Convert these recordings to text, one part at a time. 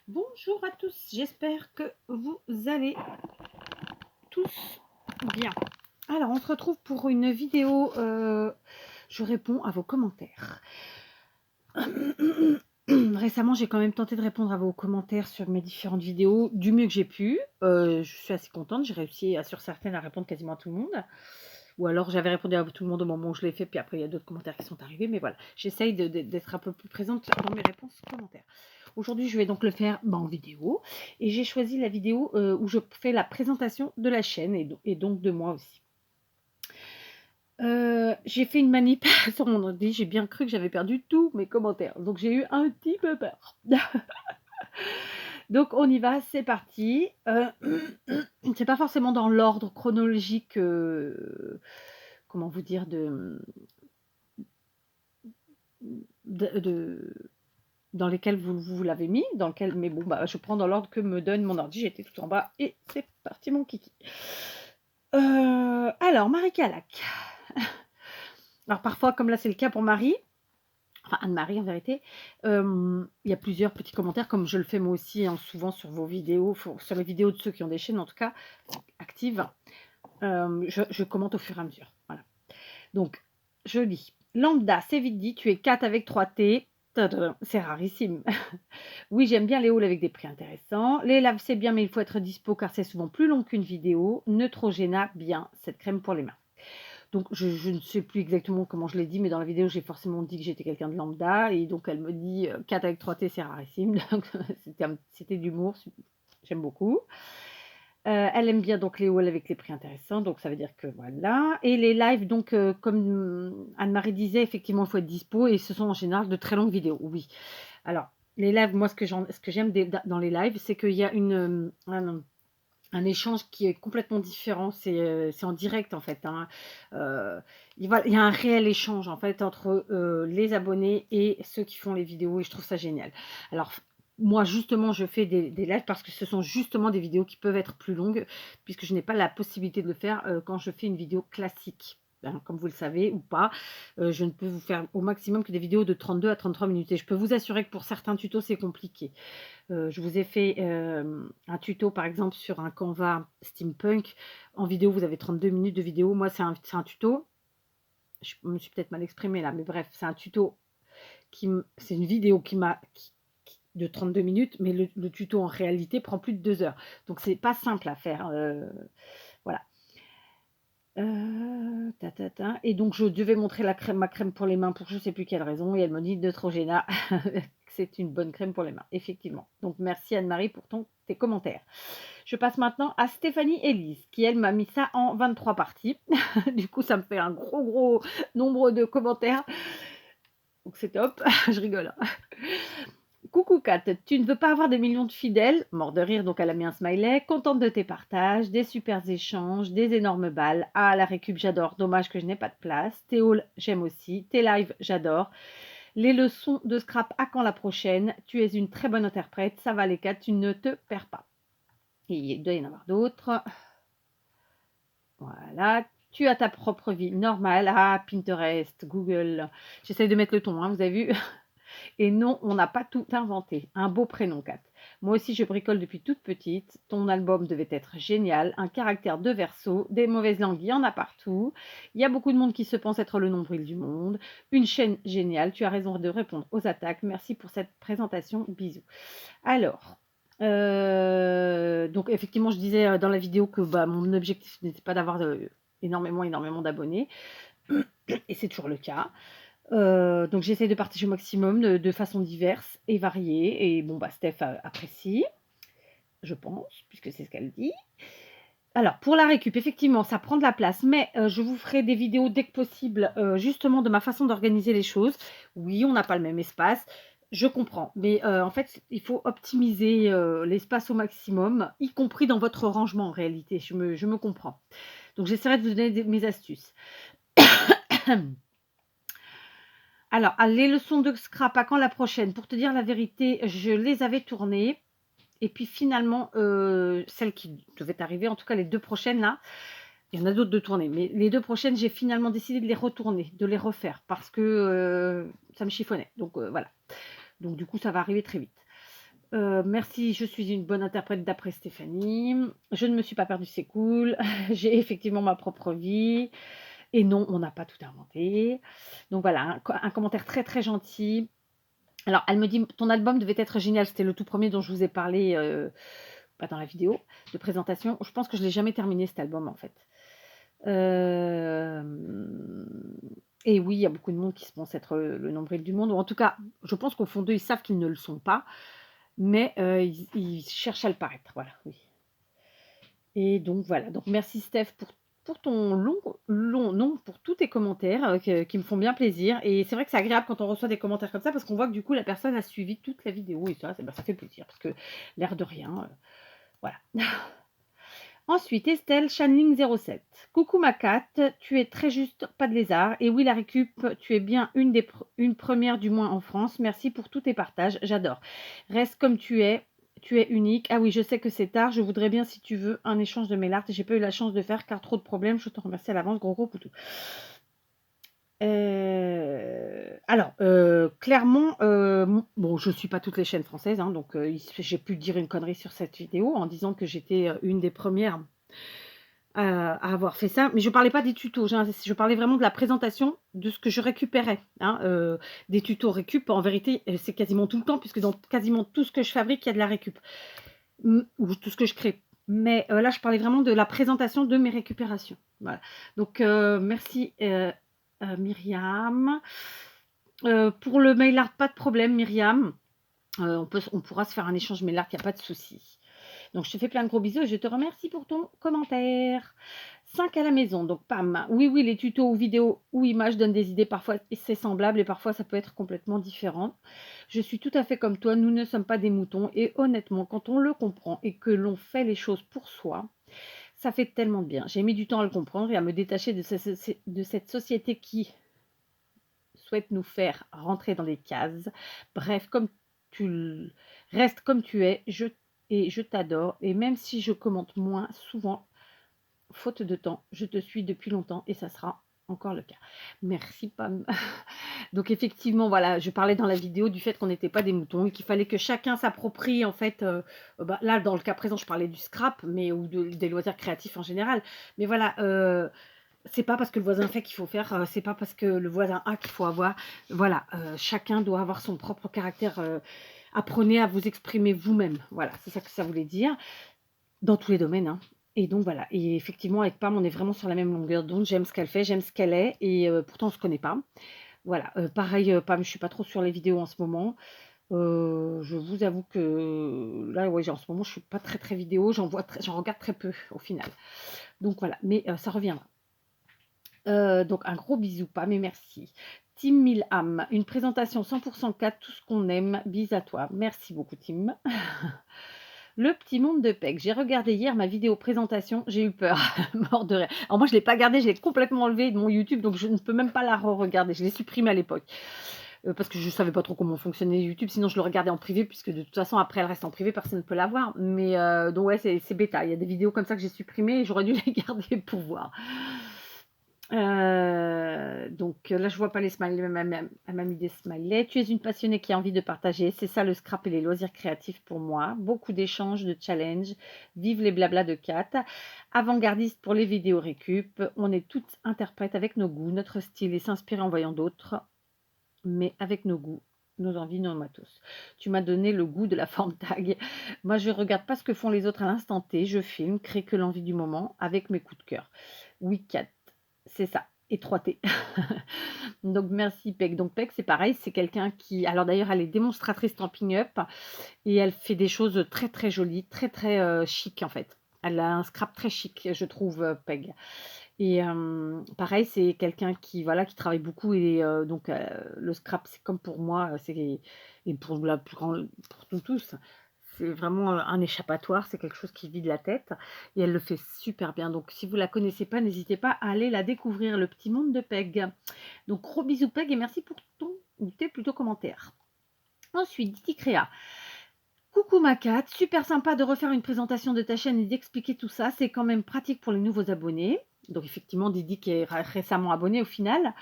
Bonjour à tous, j'espère que vous allez tous bien. Alors, on se retrouve pour une vidéo, je réponds à vos commentaires. Récemment, j'ai quand même tenté de répondre à vos commentaires sur mes différentes vidéos du mieux que j'ai pu. Je suis assez contente, j'ai réussi sur certaines à répondre quasiment à tout le monde. Ou alors j'avais répondu à tout le monde au moment où je l'ai fait, puis après il y a d'autres commentaires qui sont arrivés. Mais voilà, j'essaye d'être un peu plus présente dans mes réponses commentaires. Aujourd'hui, je vais donc le faire en vidéo. Et j'ai choisi la vidéo où je fais la présentation de la chaîne et donc de moi aussi. J'ai fait une manip sur mon ordi, j'ai bien cru que j'avais perdu tous mes commentaires. Donc j'ai eu un petit peu peur. Donc on y va, c'est parti. C'est pas forcément dans l'ordre chronologique, comment vous dire, dans lesquels vous l'avez mis, mais bon, bah, je prends dans l'ordre que me donne mon ordi. J'étais tout en bas et c'est parti mon kiki. Alors, Marie Calac. Alors parfois, comme là c'est le cas pour Marie, enfin Anne-Marie en vérité, il y a plusieurs petits commentaires, comme je le fais moi aussi souvent sur vos vidéos, sur les vidéos de ceux qui ont des chaînes en tout cas actives. Je commente au fur et à mesure. Voilà. Donc, je lis. Lambda, c'est vite dit, tu es 4 avec 3 T. C'est rarissime. Oui, j'aime bien les hauls avec des prix intéressants. Les laves, c'est bien, mais il faut être dispo car c'est souvent plus long qu'une vidéo. Neutrogena, bien, cette crème pour les mains. Donc, je ne sais plus exactement comment je l'ai dit, mais dans la vidéo, j'ai forcément dit que j'étais quelqu'un de lambda. Et donc, elle me dit 4 avec 3T, c'est rarissime. Donc, c'était d'humour. J'aime beaucoup. Elle aime bien donc les hauls avec les prix intéressants, donc ça veut dire que voilà. Et les lives, donc comme Anne-Marie disait, effectivement, il faut être dispo et ce sont en général de très longues vidéos, oui. Alors, les lives, moi, ce que j'aime dans les lives, c'est qu'il y a un échange qui est complètement différent. C'est en direct, en fait. Hein. Il y a un réel échange, en fait, entre les abonnés et ceux qui font les vidéos et je trouve ça génial. Alors, moi, justement, je fais des lives parce que ce sont justement des vidéos qui peuvent être plus longues puisque je n'ai pas la possibilité de le faire quand je fais une vidéo classique. Hein, comme vous le savez ou pas, je ne peux vous faire au maximum que des vidéos de 32 à 33 minutes. Et je peux vous assurer que pour certains tutos, c'est compliqué. Je vous ai fait un tuto, par exemple, sur un Canva steampunk. En vidéo, vous avez 32 minutes de vidéo. Moi, c'est un tuto. Je me suis peut-être mal exprimée là, mais bref, c'est un tuto c'est une vidéo de 32 minutes, mais le tuto en réalité prend plus de 2 heures. Donc, c'est pas simple à faire. Voilà. Et donc, je devais montrer ma crème pour les mains pour je ne sais plus quelle raison. Et elle me dit Neutrogena, c'est une bonne crème pour les mains, effectivement. Donc, merci Anne-Marie pour tes commentaires. Je passe maintenant à Stéphanie Elise, qui elle m'a mis ça en 23 parties. Du coup, ça me fait un gros nombre de commentaires. Donc, c'est top. Je rigole. Coucou Kat, tu ne veux pas avoir des millions de fidèles? Mort de rire, donc elle a mis un smiley. Contente de tes partages, des super échanges, des énormes balles. Ah, la récup, j'adore. Dommage que je n'ai pas de place. Tes hauls, j'aime aussi. Tes lives, j'adore. Les leçons de scrap, à quand la prochaine? Tu es une très bonne interprète. Ça va les Kat, tu ne te perds pas. Et il doit y en avoir d'autres. Voilà. Tu as ta propre vie normale. Ah, Pinterest, Google. J'essaye de mettre le ton, hein, vous avez vu? Et non, on n'a pas tout inventé. Un beau prénom, Kat. Moi aussi, je bricole depuis toute petite. Ton album devait être génial. Un caractère de Verseau. Des mauvaises langues, il y en a partout. Il y a beaucoup de monde qui se pense être le nombril du monde. Une chaîne géniale. Tu as raison de répondre aux attaques. Merci pour cette présentation. Bisous. Alors, donc effectivement, je disais dans la vidéo que mon objectif n'était pas d'avoir énormément d'abonnés. Et c'est toujours le cas. Donc j'essaie de partager au maximum de façon diverse et variée. Et bon, Steph apprécie, je pense, puisque c'est ce qu'elle dit. Alors, pour la récup, effectivement, ça prend de la place, mais je vous ferai des vidéos dès que possible, justement de ma façon d'organiser les choses. Oui, on n'a pas le même espace, je comprends, mais en fait, il faut optimiser l'espace au maximum, y compris dans votre rangement en réalité, je me comprends. Donc j'essaierai de vous donner mes astuces. Alors, les leçons de scrap, à quand la prochaine? Pour te dire la vérité, je les avais tournées. Et puis finalement, celles qui devaient arriver, en tout cas les 2 prochaines là, il y en a d'autres de tournées, mais les 2 prochaines, j'ai finalement décidé de les retourner, de les refaire parce que ça me chiffonnait. Donc voilà. Donc du coup, ça va arriver très vite. Merci, je suis une bonne interprète d'après Stéphanie. Je ne me suis pas perdue, c'est cool. J'ai effectivement ma propre vie et non, on n'a pas tout inventé. Donc voilà, un commentaire très, très gentil. Alors elle me dit: «Ton album devait être génial». C'était le tout premier dont je vous ai parlé, bah, dans la vidéo de présentation. Je pense que je l'ai jamais terminé cet album, en fait. Hem et oui, il y a beaucoup de monde qui se pense être, le nombril du monde ou en tout cas, je pense qu'au fond d'eux, ils savent qu'ils ne le sont pas, mais ils cherchent à le paraître, voilà, oui. Et donc voilà, donc merci Steph pour ton long non, pour tous tes commentaires, qui me font bien plaisir et c'est vrai que c'est agréable quand on reçoit des commentaires comme ça parce qu'on voit que du coup la personne a suivi toute la vidéo et ça, bah, ça fait plaisir parce que l'air de rien, voilà. Ensuite, Estelle Channing 07. Coucou ma Cat, tu es très juste, pas de lézard. Et oui, la récup, tu es bien une première du moins en France. Merci pour tous tes partages, j'adore. Reste comme tu es unique. Ah oui, je sais que c'est tard, je voudrais bien, si tu veux, un échange de mail art. J'ai pas eu la chance de faire car trop de problèmes. Je te remercie à l'avance, gros gros poutou. Alors, clairement, bon, je suis pas toutes les chaînes françaises, hein, donc j'ai pu dire une connerie sur cette vidéo en disant que j'étais, une des premières à avoir fait ça, mais je parlais pas des tutos, je parlais vraiment de la présentation de ce que je récupérais, hein, des tutos récup, en vérité, c'est quasiment tout le temps puisque dans quasiment tout ce que je fabrique, il y a de la récup, ou tout ce que je crée. Mais là, je parlais vraiment de la présentation de mes récupérations. Voilà. Donc merci, Myriam. Pour le mail art, pas de problème, Myriam. On pourra se faire un échange mail art, il y a pas de souci. Donc, je te fais plein de gros bisous et je te remercie pour ton commentaire. 5 à la maison, donc pam. Oui, oui, les tutos ou vidéos ou images donnent des idées. Parfois, c'est semblable et parfois, ça peut être complètement différent. Je suis tout à fait comme toi. Nous ne sommes pas des moutons. Et honnêtement, quand on le comprend et que l'on fait les choses pour soi, ça fait tellement de bien. J'ai mis du temps à le comprendre et à me détacher de cette société qui souhaite nous faire rentrer dans des cases. Bref, comme tu restes comme tu es, je t'adore. Et même si je commente moins souvent, faute de temps, je te suis depuis longtemps et ça sera encore le cas. Merci Pam. Donc effectivement, voilà, je parlais dans la vidéo du fait qu'on n'était pas des moutons et qu'il fallait que chacun s'approprie en fait. Bah, là, dans le cas présent, je parlais du scrap, mais ou des loisirs créatifs en général. Mais voilà, c'est pas parce que le voisin fait qu'il faut faire, c'est pas parce que le voisin a qu'il faut avoir. Voilà, chacun doit avoir son propre caractère. Apprenez à vous exprimer vous-même. Voilà, c'est ça que ça voulait dire, dans tous les domaines, hein. Et donc voilà, et effectivement, avec Pam, on est vraiment sur la même longueur d'onde. J'aime ce qu'elle fait, j'aime ce qu'elle est, et pourtant on se connaît pas. Voilà, pareil, Pam, je suis pas trop sur les vidéos en ce moment. Je vous avoue que là, ouais, en ce moment, je suis pas très très vidéo, j'en regarde très peu au final. Donc voilà, mais ça reviendra. Donc un gros bisou, Pam, et merci. Tim Milham, une présentation 100% 4, tout ce qu'on aime. Bis à toi. Merci beaucoup, Tim. Le petit monde de Peg. J'ai regardé hier ma vidéo présentation, j'ai eu peur, mort de rire. Alors moi, je ne l'ai pas gardée, je l'ai complètement enlevée de mon YouTube, donc je ne peux même pas la re-regarder. Je l'ai supprimée à l'époque. Parce que je ne savais pas trop comment fonctionnait YouTube, sinon je le regardais en privé, puisque de toute façon, après, elle reste en privé, personne ne peut la voir. Mais donc ouais, c'est bêta. Il y a des vidéos comme ça que j'ai supprimées et j'aurais dû les garder pour voir. Donc là, je vois pas les smileys, elle m'a mis des smileys. Tu es une passionnée qui a envie de partager. C'est ça le scrap et les loisirs créatifs pour moi. Beaucoup d'échanges, de challenges. Vive les blablas de Kat. Avant-gardiste pour les vidéos récup. On est toutes interprètes avec nos goûts, notre style et s'inspirer en voyant d'autres, mais avec nos goûts, nos envies, nos matos. Tu m'as donné le goût de la forme tag. Moi, je regarde pas ce que font les autres à l'instant T. Je filme, crée que l'envie du moment avec mes coups de cœur. Oui, Kat. C'est ça, et 3T. Donc merci Peg. Donc Peg, c'est pareil, c'est quelqu'un qui... Alors d'ailleurs, elle est démonstratrice Stampin' Up et elle fait des choses très très jolies, très très chic en fait. Elle a un scrap très chic, je trouve, Peg. Et pareil, c'est quelqu'un qui, voilà, qui travaille beaucoup et donc le scrap, c'est comme pour moi, et pour la plus grande, pour nous tous, c'est vraiment un échappatoire, c'est quelque chose qui vide la tête et elle le fait super bien. Donc si vous la connaissez pas, n'hésitez pas à aller la découvrir, le petit monde de Peg. Donc gros bisous Peg et merci pour tes plutôt commentaires. Ensuite, Diti Créa. Coucou ma Cat, super sympa de refaire une présentation de ta chaîne et d'expliquer tout ça. C'est quand même pratique pour les nouveaux abonnés. Donc effectivement, Didi qui est récemment abonné au final.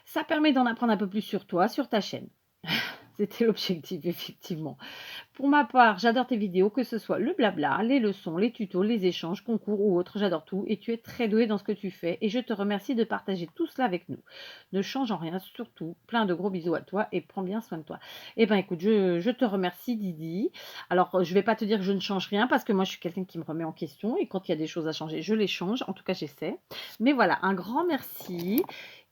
Ça permet d'en apprendre un peu plus sur toi, sur ta chaîne. C'était l'objectif, effectivement. Pour ma part, j'adore tes vidéos, que ce soit le blabla, les leçons, les tutos, les échanges, concours ou autres, j'adore tout et tu es très doué dans ce que tu fais et je te remercie de partager tout cela avec nous. Ne change en rien, surtout. Plein de gros bisous à toi et prends bien soin de toi. Eh ben écoute, je te remercie Didi. Alors, je vais pas te dire que je ne change rien parce que moi je suis quelqu'un qui me remet en question et quand il y a des choses à changer, je les change. En tout cas, j'essaie. Mais voilà, un grand merci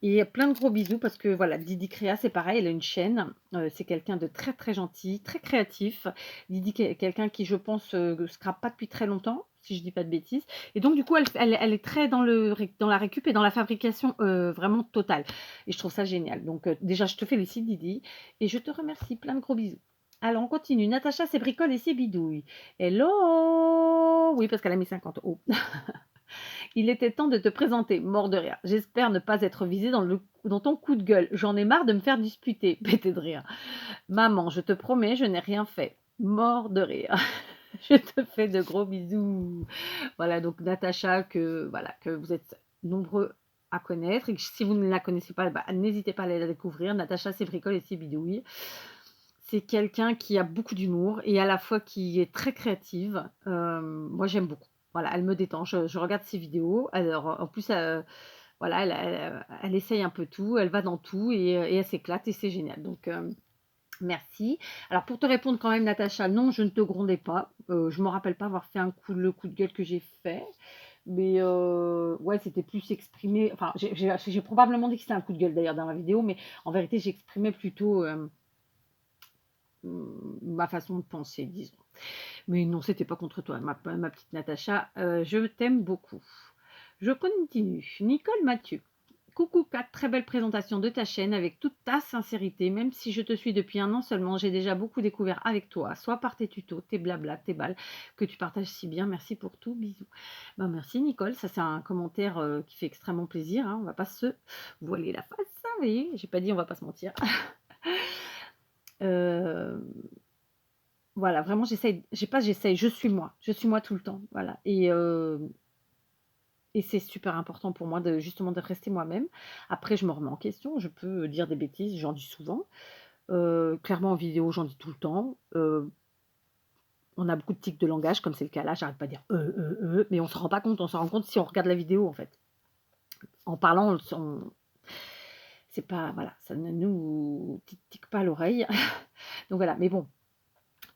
et plein de gros bisous parce que voilà, Didi Créa, c'est pareil, elle a une chaîne. C'est quelqu'un de très très gentil, très créatif. Didi, quelqu'un qui, je pense, scrape pas depuis très longtemps, si je dis pas de bêtises. Et donc, du coup, elle est très dans la récup et dans la fabrication vraiment totale. Et je trouve ça génial. Donc, déjà, je te félicite, Didi. Et je te remercie. Plein de gros bisous. Alors, on continue. Natacha, ses bricoles et ses bidouilles. Hello. Oui, parce qu'elle a mis 50 euros. Il était temps de te présenter, mort de rire. J'espère ne pas être visée dans ton coup de gueule. J'en ai marre de me faire disputer. Pété de rire. Maman, je te promets, je n'ai rien fait. Mort de rire. Je te fais de gros bisous. Voilà, donc Natacha, que vous êtes nombreux à connaître. Et que si vous ne la connaissez pas, bah, n'hésitez pas à aller la découvrir. Natacha, c'est bricole et c'est bidouille. C'est quelqu'un qui a beaucoup d'humour et à la fois qui est très créative. Moi, j'aime beaucoup. Voilà, elle me détend. Je regarde ses vidéos. Alors, en plus, voilà, elle essaye un peu tout. Elle va dans tout et elle s'éclate et c'est génial. Donc, merci. Alors pour te répondre quand même, Natacha, non, je ne te grondais pas. Je me rappelle pas avoir fait le coup de gueule que j'ai fait. Mais ouais, c'était plus exprimé. Enfin, j'ai probablement dit que c'était un coup de gueule d'ailleurs dans ma vidéo, mais en vérité, j'exprimais plutôt ma façon de penser, disons. Mais non, c'était pas contre toi, ma petite Natacha. Je t'aime beaucoup. Je continue. Nicole Mathieu. Coucou Kat, très belle présentation de ta chaîne avec toute ta sincérité. Même si je te suis depuis un an seulement, j'ai déjà beaucoup découvert avec toi, soit par tes tutos, tes blabla, tes balles, que tu partages si bien. Merci pour tout, bisous. Ben, merci Nicole, ça c'est un commentaire qui fait extrêmement plaisir. Hein. On va pas se voiler la face, hein, vous voyez. J'ai pas dit on va pas se mentir. Euh, voilà, vraiment j'essaye, je suis moi tout le temps. Voilà. Et c'est super important pour moi justement de rester moi-même. Après, je me remets en question, je peux dire des bêtises, j'en dis souvent. Clairement en vidéo, j'en dis tout le temps. On a beaucoup de tics de langage, comme c'est le cas là, j'arrête pas de dire mais on ne s'en rend pas compte, on s'en rend compte si on regarde la vidéo en fait. En parlant, c'est pas, voilà, ça ne nous tique pas à l'oreille. Donc voilà, mais bon,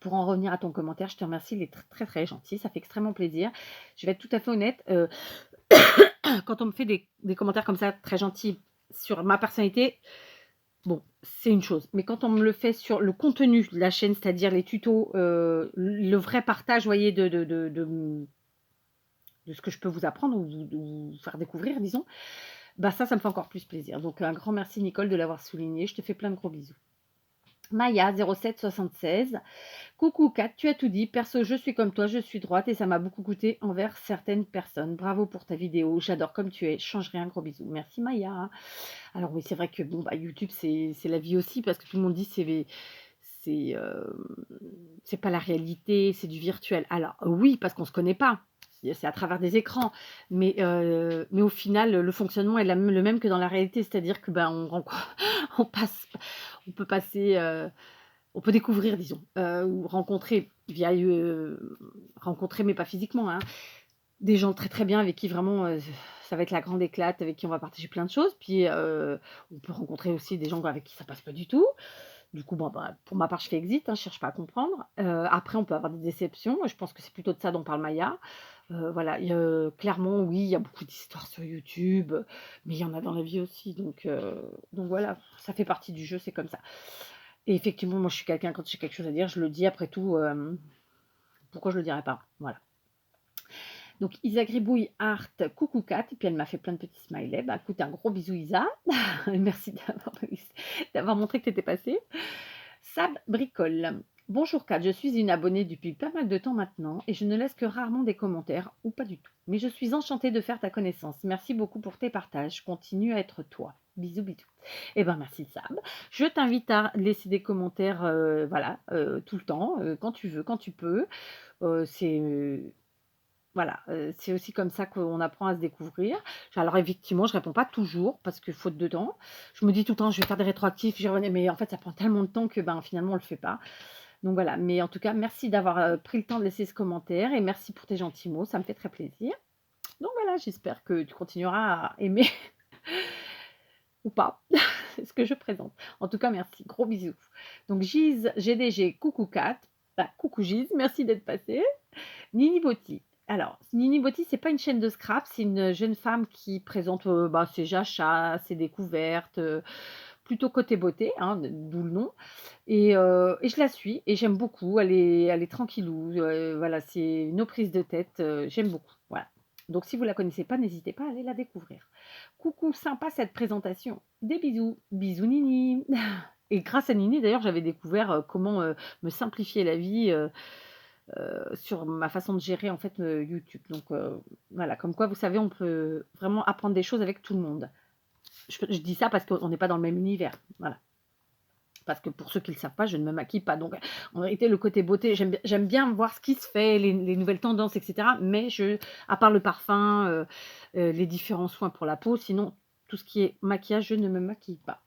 pour en revenir à ton commentaire, je te remercie, il est très très, très gentil, ça fait extrêmement plaisir. Je vais être tout à fait honnête, quand on me fait des commentaires comme ça, très gentils, sur ma personnalité, bon, c'est une chose. Mais quand on me le fait sur le contenu de la chaîne, c'est-à-dire les tutos, le vrai partage, voyez, de ce que je peux vous apprendre ou vous faire découvrir, disons, bah ça me fait encore plus plaisir. Donc un grand merci Nicole de l'avoir souligné. Je te fais plein de gros bisous. Maya 0776. Coucou Kat, tu as tout dit. Perso, je suis comme toi, je suis droite et ça m'a beaucoup coûté envers certaines personnes. Bravo pour ta vidéo, j'adore comme tu es. Change rien, gros bisous. Merci Maya. Alors oui, c'est vrai que bon, bah, YouTube, c'est la vie aussi parce que tout le monde dit c'est c'est pas la réalité, c'est du virtuel. Alors oui, parce qu'on se connaît pas. C'est à travers des écrans, mais au final, le fonctionnement est le même que dans la réalité, c'est-à-dire que ben on passe, on peut passer, on peut découvrir, disons, ou rencontrer rencontrer, mais pas physiquement, hein, des gens très très bien avec qui vraiment ça va être la grande éclate, avec qui on va partager plein de choses. Puis on peut rencontrer aussi des gens avec qui ça passe pas du tout. Du coup, bon, bah, pour ma part, je fais exit, hein, je cherche pas à comprendre. Après, on peut avoir des déceptions. Je pense que c'est plutôt de ça dont parle Maya. Voilà, clairement, oui, il y a beaucoup d'histoires sur YouTube, mais il y en a dans la vie aussi. Donc voilà, ça fait partie du jeu, c'est comme ça. Et effectivement, moi, je suis quelqu'un, quand j'ai quelque chose à dire, je le dis. Après tout, pourquoi je le dirais pas? Voilà. Donc Isa Gribouille Art, coucou Kat, et puis elle m'a fait plein de petits smileys. Bah écoute, un gros bisou Isa. Merci d'avoir montré que tu étais passée. Sab Bricole. Bonjour Kat, je suis une abonnée depuis pas mal de temps maintenant et je ne laisse que rarement des commentaires ou pas du tout. Mais je suis enchantée de faire ta connaissance. Merci beaucoup pour tes partages. Continue à être toi. Bisous bisous. Eh ben merci Sab. Je t'invite à laisser des commentaires, voilà, tout le temps, quand tu veux, quand tu peux. C'est Voilà, c'est aussi comme ça qu'on apprend à se découvrir. Alors effectivement, je réponds pas toujours parce que faute de temps. Je me dis tout le temps: «Je vais faire des rétroactifs, j'y revenais», mais en fait, ça prend tellement de temps que, ben, finalement, on le fait pas. Donc voilà, mais en tout cas, merci d'avoir, pris le temps de laisser ce commentaire et merci pour tes gentils mots, ça me fait très plaisir. Donc voilà, j'espère que tu continueras à aimer ou pas ce que je présente. En tout cas, merci, gros bisous. Donc Giz, GDG, coucou Kat, bah, coucou Giz, merci d'être passée. Nini Botti. Alors, Nini Botti, c'est pas une chaîne de scrap, c'est une jeune femme qui présente, bah, ses achats, ses découvertes, plutôt côté beauté, hein, d'où le nom. Et je la suis et j'aime beaucoup. Elle est tranquillou, voilà, c'est nos prises de tête, j'aime beaucoup, voilà. Donc si vous la connaissez pas, n'hésitez pas à aller la découvrir. Coucou, sympa cette présentation. Des bisous. Bisous Nini. Et grâce à Nini, d'ailleurs, j'avais découvert, comment, me simplifier la vie, sur ma façon de gérer, en fait, YouTube. Donc voilà, comme quoi, vous savez, on peut vraiment apprendre des choses avec tout le monde. Je dis ça parce qu'on n'est pas dans le même univers, voilà. Parce que pour ceux qui ne le savent pas, je ne me maquille pas. Donc, en vérité, le côté beauté, j'aime bien voir ce qui se fait, les nouvelles tendances, etc. Mais à part le parfum, les différents soins pour la peau, sinon, tout ce qui est maquillage, je ne me maquille pas.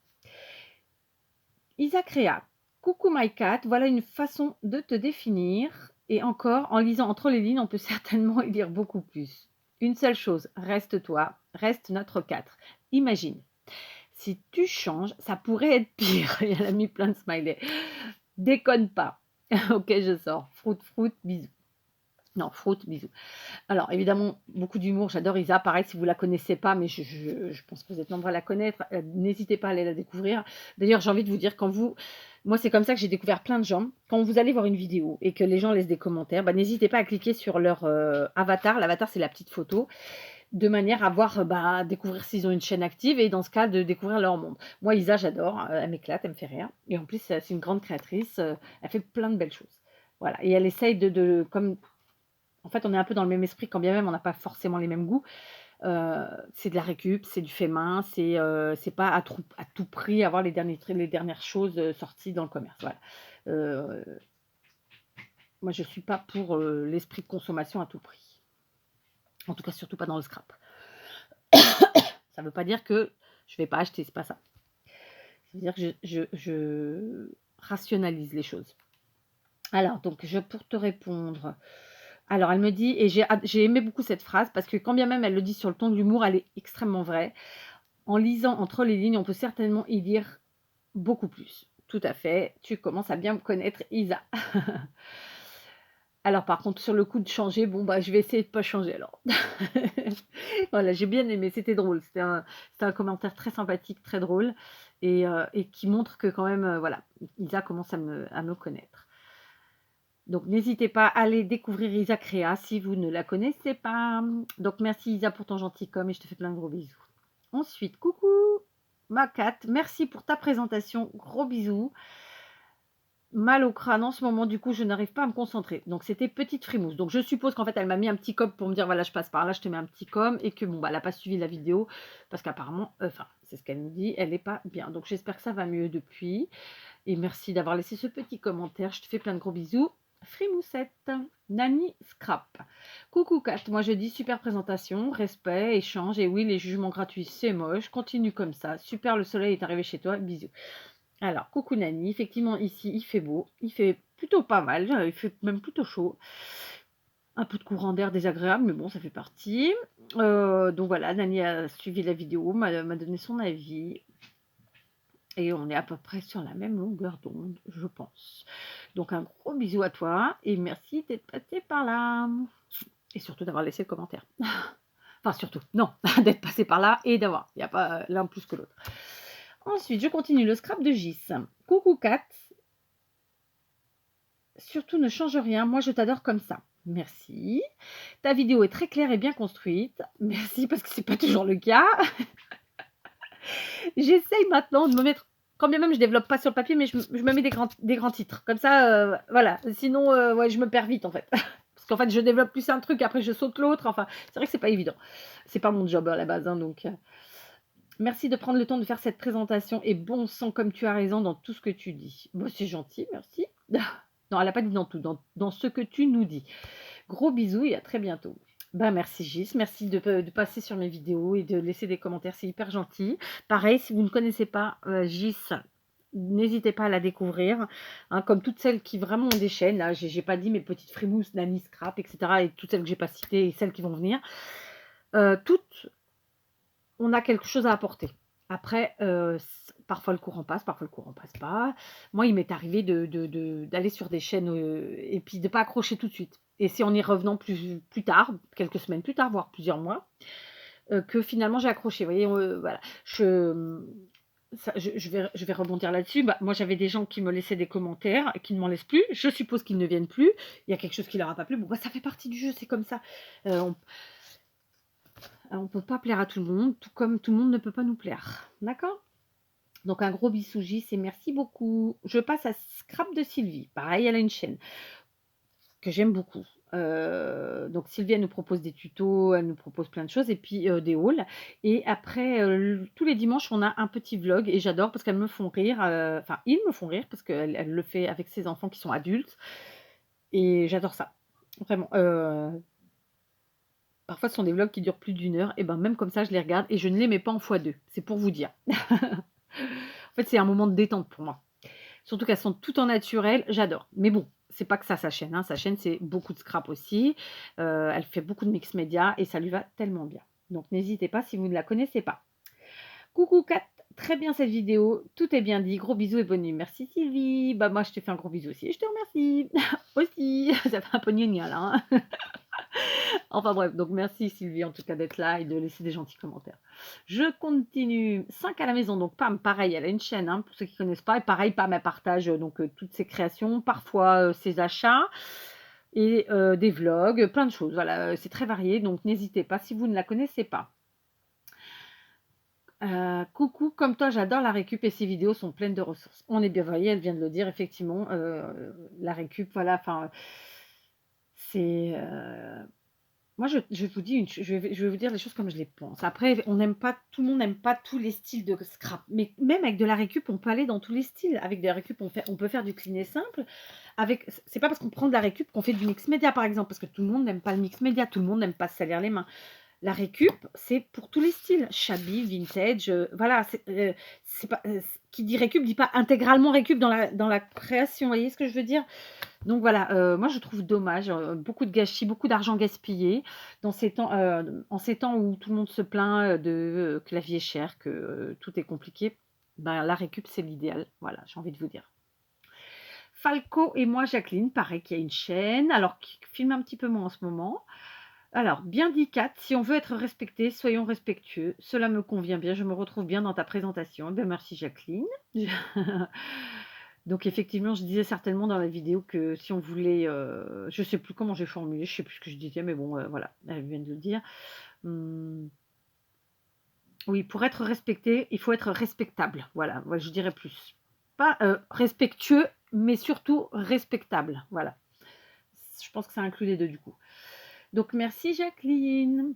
Isaac Réa, coucou my cat, voilà une façon de te définir. Et encore, en lisant entre les lignes, on peut certainement y lire beaucoup plus. Une seule chose, reste toi, reste notre 4. Imagine, si tu changes, ça pourrait être pire. Et elle a mis plein de smileys. Déconne pas. Ok, je sors. Fruit, bisous. Non, fruit, bisous. Alors, évidemment, beaucoup d'humour. J'adore Isa. Pareil, si vous la connaissez pas, mais je pense que vous êtes nombreux à la connaître, n'hésitez pas à aller la découvrir. D'ailleurs, j'ai envie de vous dire, moi, c'est comme ça que j'ai découvert plein de gens. Quand vous allez voir une vidéo et que les gens laissent des commentaires, bah, n'hésitez pas à cliquer sur leur avatar. L'avatar, c'est la petite photo, de manière à voir, découvrir s'ils ont une chaîne active et dans ce cas, de découvrir leur monde. Moi, Isa, j'adore. Elle m'éclate, elle me fait rire. Et en plus, c'est une grande créatrice. Elle fait plein de belles choses. Voilà. Et elle essaye comme en fait, on est un peu dans le même esprit, quand bien même on n'a pas forcément les mêmes goûts. C'est de la récup, c'est du fait main, c'est pas à tout prix avoir les dernières choses sorties dans le commerce. Voilà. Euh, Moi, je suis pas pour l'esprit de consommation à tout prix. En tout cas, surtout pas dans le scrap. Ça veut pas dire que je vais pas acheter, c'est pas ça. Ça veut dire que je rationalise les choses. Alors, donc, pour te répondre, alors elle me dit, et j'ai aimé beaucoup cette phrase, parce que quand bien même elle le dit sur le ton de l'humour, elle est extrêmement vraie. En lisant entre les lignes, on peut certainement y lire beaucoup plus. Tout à fait, tu commences à bien me connaître, Isa. Alors par contre, sur le coup de changer, bon bah je vais essayer de pas changer alors. Voilà, j'ai bien aimé, c'était drôle. C'était un commentaire très sympathique, très drôle, et qui montre que quand même, voilà, Isa commence à me connaître. Donc n'hésitez pas à aller découvrir Isa Créa si vous ne la connaissez pas. Donc merci Isa pour ton gentil com et je te fais plein de gros bisous. Ensuite, coucou ma Kat, merci pour ta présentation, gros bisous. Mal au crâne en ce moment, du coup je n'arrive pas à me concentrer. Donc c'était petite frimousse. Donc je suppose qu'en fait elle m'a mis un petit com pour me dire voilà je passe par là, je te mets un petit com et que bon bah elle n'a pas suivi la vidéo parce qu'apparemment, enfin c'est ce qu'elle me dit, elle n'est pas bien. Donc j'espère que ça va mieux depuis. Et merci d'avoir laissé ce petit commentaire. Je te fais plein de gros bisous. Frimoussette, Nani Scrap. Coucou Kat, moi je dis super présentation, respect, échange, et oui, les jugements gratuits c'est moche, continue comme ça, super, le soleil est arrivé chez toi, bisous. Alors, coucou Nani, effectivement ici il fait beau, il fait plutôt pas mal, il fait même plutôt chaud, un peu de courant d'air désagréable, mais bon, ça fait partie. Donc voilà, Nani a suivi la vidéo, m'a donné son avis, et on est à peu près sur la même longueur d'onde, je pense. Donc un gros bisou à toi et merci d'être passé par là. Et surtout d'avoir laissé le commentaire. Enfin surtout, non, d'être passé par là et d'avoir. Il n'y a pas l'un plus que l'autre. Ensuite, je continue le scrap de Gis. Coucou Kat. Surtout ne change rien, moi je t'adore comme ça. Merci. Ta vidéo est très claire et bien construite. Merci parce que c'est pas toujours le cas. J'essaye maintenant de me mettre, quand bien même je développe pas sur le papier, mais je me mets des grands titres. Comme ça, voilà. Sinon, ouais, je me perds vite en fait. Parce qu'en fait, je développe plus un truc, après je saute l'autre. Enfin, c'est vrai que c'est pas évident. C'est pas mon job à la base, hein, donc. Merci de prendre le temps de faire cette présentation et bon sang comme tu as raison dans tout ce que tu dis. Bon, c'est gentil, merci. Non, elle n'a pas dit dans tout, dans ce que tu nous dis. Gros bisous et à très bientôt. Bah, merci Gis, merci de passer sur mes vidéos et de laisser des commentaires, c'est hyper gentil. Pareil, si vous ne connaissez pas, Gis, n'hésitez pas à la découvrir, hein, comme toutes celles qui vraiment ont des chaînes, là, j'ai pas dit mes petites Frimousse, Nani, Scrap, et cetera et toutes celles que j'ai pas citées et celles qui vont venir. Toutes, on a quelque chose à apporter. Après, parfois le courant passe, parfois le courant passe pas. Moi, il m'est arrivé d'aller sur des chaînes, et puis de pas accrocher tout de suite. Et c'est en y revenant plus tard, quelques semaines plus tard, voire plusieurs mois, que finalement j'ai accroché. Vous voyez, voilà, je vais rebondir là-dessus. Bah, moi, j'avais des gens qui me laissaient des commentaires, qui ne m'en laissent plus. Je suppose qu'ils ne viennent plus. Il y a quelque chose qui leur a pas plu. Bon, bah, ça fait partie du jeu, c'est comme ça. On ne peut pas plaire à tout le monde, tout comme tout le monde ne peut pas nous plaire. D'accord? Donc un gros bisou Gis et merci beaucoup. Je passe à Scrap de Sylvie. Pareil, elle a une chaîne que j'aime beaucoup. Donc Sylvie, elle nous propose des tutos, elle nous propose plein de choses et puis des hauls. Et après, tous les dimanches, on a un petit vlog et j'adore parce qu'elles me font rire. Enfin, ils me font rire parce qu'elle le fait avec ses enfants qui sont adultes. Et j'adore ça. Vraiment. Parfois, ce sont des vlogs qui durent plus d'une heure. Et ben même comme ça, je les regarde et je ne les mets pas en x2. C'est pour vous dire. En fait, c'est un moment de détente pour moi. Surtout qu'elles sont toutes en naturel, j'adore. Mais bon, c'est pas que ça sa chaîne, hein. Sa chaîne, c'est beaucoup de scrap aussi. Elle fait beaucoup de mix média et ça lui va tellement bien. Donc n'hésitez pas si vous ne la connaissez pas. Coucou Kat, très bien cette vidéo, tout est bien dit. Gros bisous et bonne nuit. Merci Sylvie. Bah moi je te fais un gros bisou aussi. Je te remercie aussi. Ça fait un peu gnagna là, hein. Enfin bref, donc merci Sylvie en tout cas d'être là et de laisser des gentils commentaires. Je continue. 5 à la maison, donc Pam, pareil, elle a une chaîne, hein, pour ceux qui ne connaissent pas. Et pareil, Pam, elle partage donc toutes ses créations, parfois ses achats et des vlogs, plein de choses. Voilà, c'est très varié, donc n'hésitez pas si vous ne la connaissez pas. Coucou, comme toi, j'adore la récup et ses vidéos sont pleines de ressources. On est bien, vous voyez, elle vient de le dire, effectivement, la récup, voilà, enfin, c'est moi, je vous dis je vais vous dire les choses comme je les pense. Après, on n'aime pas, tout le monde n'aime pas tous les styles de scrap. Mais même avec de la récup, on peut aller dans tous les styles. Avec de la récup, on peut faire du clean et simple. C'est pas parce qu'on prend de la récup qu'on fait du mix média, par exemple, parce que tout le monde n'aime pas le mix média, tout le monde n'aime pas se salir les mains. La récup, c'est pour tous les styles. Shabby, vintage, voilà. C'est pas, qui dit récup, dit pas intégralement récup dans la création. Vous voyez ce que je veux dire? Donc voilà, moi je trouve dommage, beaucoup de gâchis, beaucoup d'argent gaspillé dans ces temps, en ces temps où tout le monde se plaint, que la vie est chère, que, tout est compliqué. Ben, la récup, c'est l'idéal. Voilà, j'ai envie de vous dire. Falco et moi, Jacqueline, pareil, qui a une chaîne, alors qui filme un petit peu moins en ce moment. Alors, bien dit Kat, si on veut être respecté, soyons respectueux. Cela me convient bien, je me retrouve bien dans ta présentation. Ben, merci Jacqueline. Donc effectivement, je disais certainement dans la vidéo que si on voulait, je ne sais plus comment j'ai formulé, je ne sais plus ce que je disais, mais bon, voilà, elle vient de le dire. Oui, pour être respecté, il faut être respectable. Voilà, ouais, je dirais plus. Pas respectueux, mais surtout respectable. Voilà. Je pense que ça inclut les deux du coup. Donc merci Jacqueline.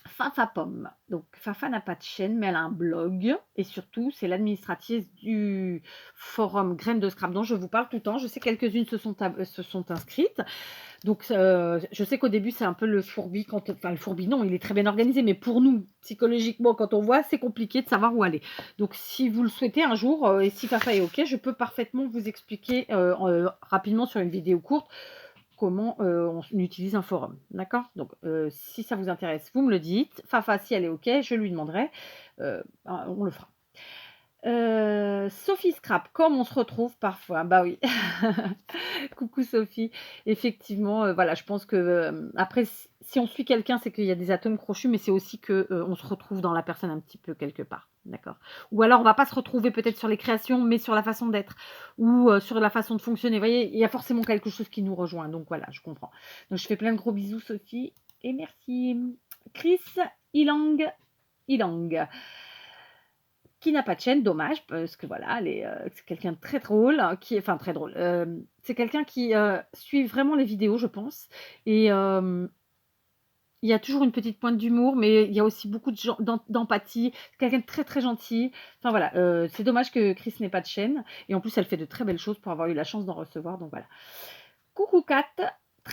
Fafa Pomme. Donc Fafa n'a pas de chaîne, mais elle a un blog. Et surtout, c'est l'administratrice du forum Graines de Scrap dont je vous parle tout le temps. Je sais que quelques-unes se sont inscrites. Donc je sais qu'au début, c'est un peu le fourbi. Enfin, le fourbi, non, il est très bien organisé. Mais pour nous, psychologiquement, quand on voit, c'est compliqué de savoir où aller. Donc si vous le souhaitez un jour, et si Fafa est OK, je peux parfaitement vous expliquer rapidement sur une vidéo courte comment on utilise un forum. D'accord? Donc, si ça vous intéresse, vous me le dites. Fafa, si elle est OK, je lui demanderai. On le fera. Sophie Scrap, comme on se retrouve parfois. Bah oui. Coucou Sophie. Effectivement, voilà, je pense que après, si on suit quelqu'un, c'est qu'il y a des atomes crochus, mais c'est aussi que on se retrouve dans la personne un petit peu quelque part. D'accord. Ou alors, on va pas se retrouver peut-être sur les créations, mais sur la façon d'être ou sur la façon de fonctionner. Vous voyez, il y a forcément quelque chose qui nous rejoint. Donc voilà, je comprends. Donc je fais plein de gros bisous, Sophie, et merci. Chris Ilang. Ilang qui n'a pas de chaîne, dommage, parce que voilà, c'est quelqu'un de très drôle, enfin très drôle. C'est quelqu'un qui suit vraiment les vidéos, je pense. Et il y a toujours une petite pointe d'humour, mais il y a aussi beaucoup d'empathie. C'est quelqu'un de très très gentil. Enfin voilà, c'est dommage que Chris n'ait pas de chaîne. Et en plus, elle fait de très belles choses pour avoir eu la chance d'en recevoir. Donc voilà. Coucou Kat,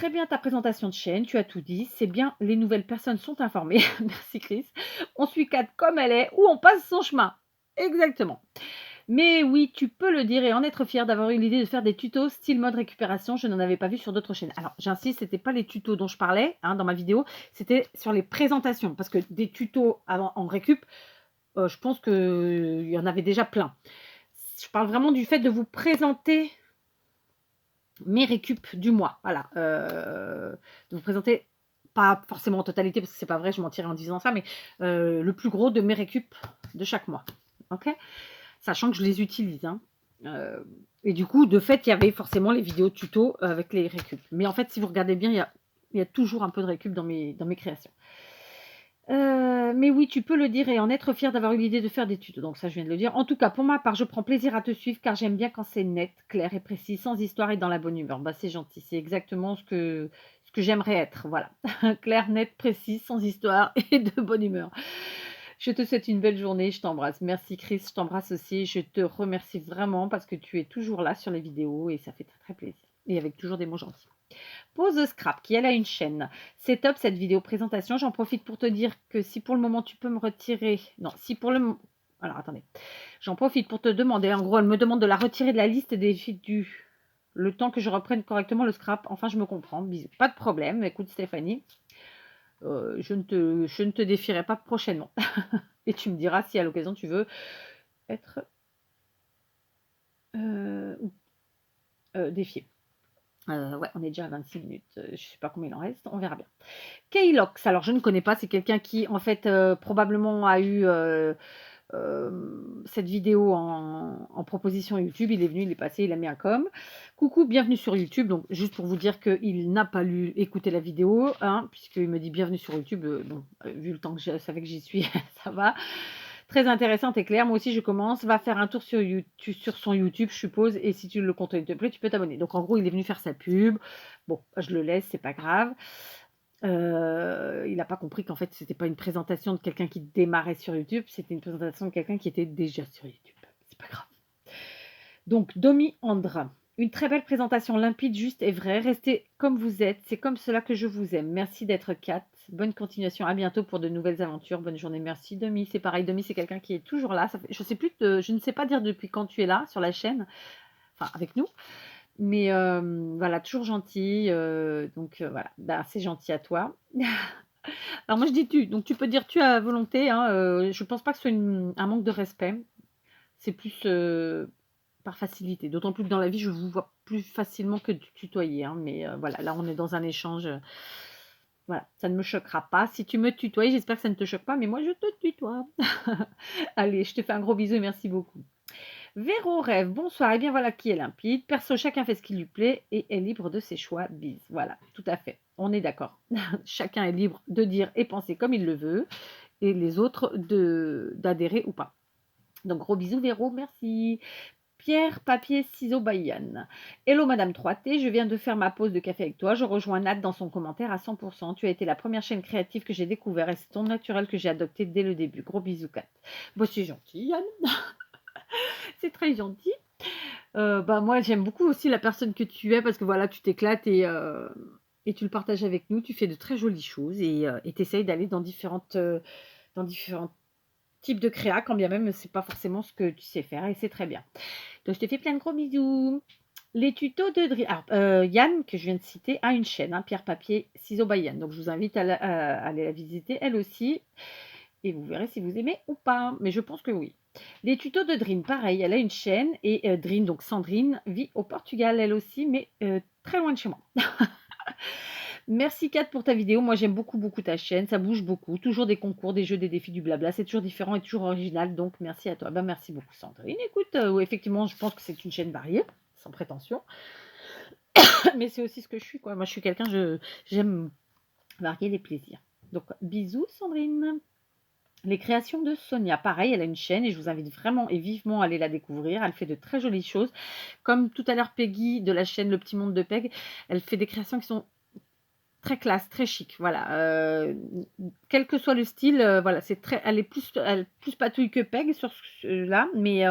très bien ta présentation de chaîne, tu as tout dit, c'est bien, les nouvelles personnes sont informées. Merci Chris. On suit Kat comme elle est ou on passe son chemin. Exactement. Mais oui, tu peux le dire et en être fier d'avoir eu l'idée de faire des tutos style mode récupération. Je n'en avais pas vu sur d'autres chaînes. Alors, j'insiste, ce n'était pas les tutos dont je parlais dans ma vidéo, c'était sur les présentations. Parce que des tutos en récup, je pense qu'il y en avait déjà plein. Je parle vraiment du fait de vous présenter mes récup du mois. Voilà. De vous présenter, pas forcément en totalité, parce que c'est pas vrai, je mentirais en disant ça, mais le plus gros de mes récup de chaque mois. Ok ? Sachant que je les utilise. Et du coup, de fait, il y avait forcément les vidéos tuto avec les récup. Mais en fait, si vous regardez bien, il y a toujours un peu de récup dans mes créations. Mais oui, tu peux le dire et en être fier d'avoir eu l'idée de faire des tutos. Donc ça, je viens de le dire. En tout cas, pour ma part, je prends plaisir à te suivre car j'aime bien quand c'est net, clair et précis, sans histoire et dans la bonne humeur. Bah, c'est gentil, c'est exactement ce que j'aimerais être. Voilà, clair, net, précis, sans histoire et de bonne humeur. Je te souhaite une belle journée, je t'embrasse. Merci Chris, je t'embrasse aussi. Je te remercie vraiment parce que tu es toujours là sur les vidéos et ça fait très très plaisir. Et avec toujours des mots gentils. Pose Scrap, qui elle a une chaîne. C'est top cette vidéo présentation. J'en profite pour te dire que si pour le moment tu peux me retirer... Non, si pour le... Alors attendez. J'en profite pour te demander, en gros, elle me demande de la retirer de la liste des du... Le temps que je reprenne correctement le scrap. Enfin, je me comprends. Bisous. Pas de problème. Écoute Stéphanie, je ne te défierai pas prochainement. Et tu me diras si à l'occasion tu veux être défié. Ouais, on est déjà à 26 minutes. Je ne sais pas combien il en reste. On verra bien. Kaylox, alors je ne connais pas. C'est quelqu'un qui, en fait, probablement a eu cette vidéo en proposition YouTube. Il est venu, il est passé, il a mis un com. Coucou, bienvenue sur YouTube. Donc, juste pour vous dire qu'il n'a pas écouté la vidéo, puisqu'il me dit bienvenue sur YouTube. Bon, vu le temps que je savais que j'y suis, ça va. Très intéressante et claire. Moi aussi, je commence. Va faire un tour sur son YouTube, je suppose. Et si le contenu te plaît, tu peux t'abonner. Donc, en gros, il est venu faire sa pub. Bon, je le laisse, c'est pas grave. Il n'a pas compris qu'en fait, c'était pas une présentation de quelqu'un qui démarrait sur YouTube. C'était une présentation de quelqu'un qui était déjà sur YouTube. C'est pas grave. Donc, Domi Andra. Une très belle présentation limpide, juste et vraie. Restez comme vous êtes. C'est comme cela que je vous aime. Merci d'être Kat. Bonne continuation. À bientôt pour de nouvelles aventures. Bonne journée. Merci Domi. C'est pareil. Domi, c'est quelqu'un qui est toujours là. Je ne sais pas dire depuis quand tu es là sur la chaîne. Enfin, avec nous. Mais voilà, toujours gentil. Donc voilà, bah, c'est gentil à toi. Alors moi, je dis tu. Donc tu peux dire tu à volonté. Je ne pense pas que ce soit un manque de respect. C'est plus par facilité. D'autant plus que dans la vie, je vous vois plus facilement que de tutoyer. Mais voilà, là, on est dans un échange. Voilà, ça ne me choquera pas. Si tu me tutoies, j'espère que ça ne te choque pas. Mais moi, je te tutoie. Allez, je te fais un gros bisou et merci beaucoup. Véro rêve, bonsoir. Et bien voilà qui est limpide. Perso, chacun fait ce qui lui plaît et est libre de ses choix. Bis. Voilà, tout à fait. On est d'accord. Chacun est libre de dire et penser comme il le veut. Et les autres d'adhérer ou pas. Donc gros bisous Véro, merci. Pierre, papier, ciseaux, Baïane. Hello Madame 3T, je viens de faire ma pause de café avec toi. Je rejoins Nat dans son commentaire à 100%. Tu as été la première chaîne créative que j'ai découvert et c'est ton naturel que j'ai adopté dès le début. Gros bisous Kat. Bon, c'est gentil Yann. C'est très gentil. Moi, j'aime beaucoup aussi la personne que tu es parce que voilà, tu t'éclates et tu le partages avec nous. Tu fais de très jolies choses et tu essayes d'aller dans différents types de créa, quand bien même c'est pas forcément ce que tu sais faire et c'est très bien. Donc, je te fais plein de gros bisous. Les tutos de Dri. Alors, Yann, que je viens de citer, a une chaîne, Pierre, papier, ciseaux by Yann. Donc, je vous invite à aller la visiter, elle aussi. Et vous verrez si vous aimez ou pas. Mais je pense que oui. Les tutos de Drine, pareil, elle a une chaîne. Et Drine, donc Sandrine, vit au Portugal, elle aussi, mais très loin de chez moi. Merci Kat pour ta vidéo. Moi, j'aime beaucoup, beaucoup ta chaîne. Ça bouge beaucoup. Toujours des concours, des jeux, des défis, du blabla. C'est toujours différent et toujours original. Donc, merci à toi. Merci beaucoup, Sandrine. Écoute, effectivement, je pense que c'est une chaîne variée, sans prétention. Mais c'est aussi ce que je suis, quoi. Moi, je suis quelqu'un, j'aime varier les plaisirs. Donc, bisous, Sandrine. Les créations de Sonia, pareil, elle a une chaîne et je vous invite vraiment et vivement à aller la découvrir. Elle fait de très jolies choses. Comme tout à l'heure, Peggy de la chaîne Le Petit Monde de Peg, elle fait des créations qui sont très classe, très chic. Voilà. Quel que soit le style, voilà, elle est plus patouille que Peg sur ce là, mais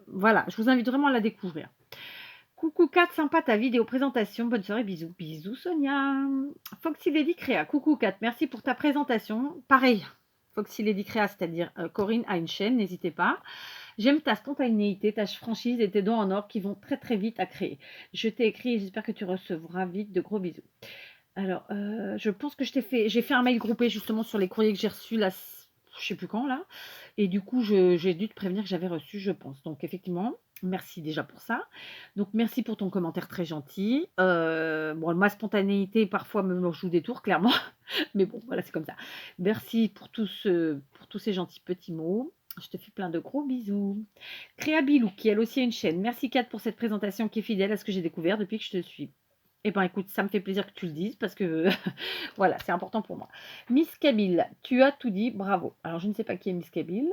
voilà, je vous invite vraiment à la découvrir. Coucou Kat, sympa ta vidéo présentation. Bonne soirée, bisous. Bisous Sonia. Foxy Lady Créa. Coucou Kat, merci pour ta présentation. Pareil, Foxy Lady Créa, c'est-à-dire Corinne a une chaîne, n'hésitez pas. J'aime ta spontanéité, ta franchise et tes dons en or qui vont très très vite à créer. Je t'ai écrit et j'espère que tu recevras vite de gros bisous. Alors, je pense que j'ai fait un mail groupé justement sur les courriers que j'ai reçus là, je sais plus quand là. Et du coup, j'ai dû te prévenir que j'avais reçu, je pense. Donc effectivement, merci déjà pour ça. Donc merci pour ton commentaire très gentil. Bon, ma spontanéité parfois me joue des tours, clairement. Mais bon, voilà, c'est comme ça. Merci pour tous ces gentils petits mots. Je te fais plein de gros bisous. Créa Bilou, qui elle aussi a une chaîne. Merci Kat pour cette présentation qui est fidèle à ce que j'ai découvert depuis que je te suis. Eh ben écoute, ça me fait plaisir que tu le dises parce que voilà, c'est important pour moi. Miss Kabyle, tu as tout dit, bravo. Alors je ne sais pas qui est Miss Kabyle.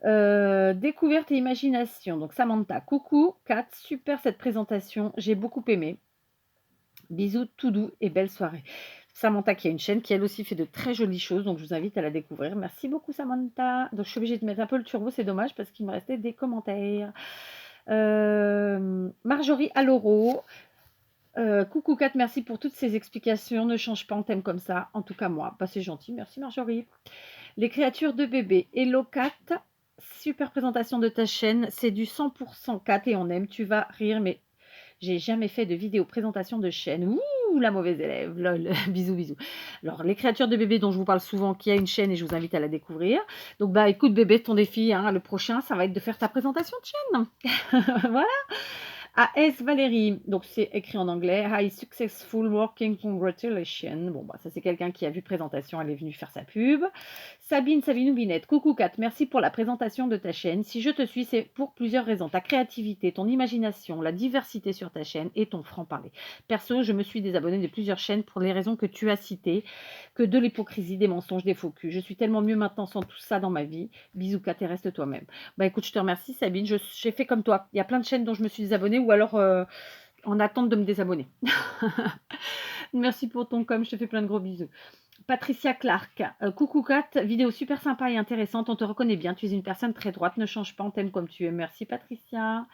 Découverte et imagination. Donc Samantha, coucou, Kat, super cette présentation, j'ai beaucoup aimé. Bisous tout doux et belle soirée. Samantha qui a une chaîne qui elle aussi fait de très jolies choses, donc je vous invite à la découvrir. Merci beaucoup Samantha. Donc je suis obligée de mettre un peu le turbo, c'est dommage parce qu'il me restait des commentaires. Marjorie Aloro. Coucou Kat, merci pour toutes ces explications. Ne change pas, on t'aime comme ça. En tout cas, moi. Bah, c'est gentil. Merci Marjorie. Les créatures de bébé. Hello Kat. Super présentation de ta chaîne. C'est du 100% Kat et on aime. Tu vas rire, mais j'ai jamais fait de vidéo présentation de chaîne. Ouh, la mauvaise élève. Lol. Bisous, bisous. Alors, les créatures de bébé dont je vous parle souvent, qui a une chaîne et je vous invite à la découvrir. Donc, bah, écoute bébé, ton défi, hein, le prochain, ça va être de faire ta présentation de chaîne. Voilà. AS Valérie, donc c'est écrit en anglais. Hi, successful working, congratulations. Bon, bah, ça c'est quelqu'un qui a vu présentation, elle est venue faire sa pub. Sabine Binette, coucou Kat, merci pour la présentation de ta chaîne. Si je te suis, c'est pour plusieurs raisons. Ta créativité, ton imagination, la diversité sur ta chaîne et ton franc-parler. Perso, je me suis désabonnée de plusieurs chaînes pour les raisons que tu as citées, que de l'hypocrisie, des mensonges, des faux culs. Je suis tellement mieux maintenant sans tout ça dans ma vie. Bisous Kat et reste toi-même. Bah écoute, je te remercie Sabine, j'ai fait comme toi. Il y a plein de chaînes dont je me suis désabonnée ou alors en attente de me désabonner. Merci pour ton com, je te fais plein de gros bisous. Patricia Clark, coucou Kat, vidéo super sympa et intéressante, on te reconnaît bien, tu es une personne très droite, ne change pas, on t'aime comme tu es. Merci Patricia.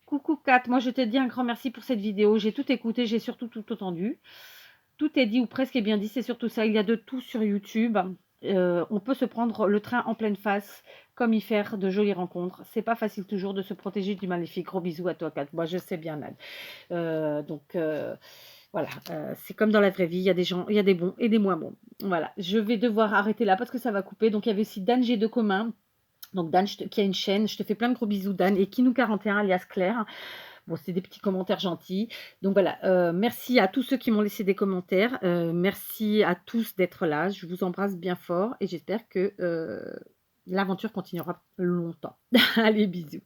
Coucou Kat, moi je te dis un grand merci pour cette vidéo, j'ai tout écouté, j'ai surtout tout entendu. Tout est dit ou presque est bien dit, c'est surtout ça, il y a de tout sur YouTube. On peut se prendre le train en pleine face, comme y faire de jolies rencontres. C'est pas facile toujours de se protéger du maléfique. Gros bisous à toi, Kat. Moi, je sais bien, Nad. Voilà, c'est comme dans la vraie vie, il y a des gens, il y a des bons et des moins bons. Voilà, je vais devoir arrêter là parce que ça va couper. Donc, il y avait aussi Dan G2 commun. Donc, Dan qui a une chaîne. Je te fais plein de gros bisous, Dan. Et Kinou41, alias Claire. Bon, c'est des petits commentaires gentils. Donc voilà, merci à tous ceux qui m'ont laissé des commentaires. Merci à tous d'être là. Je vous embrasse bien fort et j'espère que l'aventure continuera longtemps. Allez, bisous.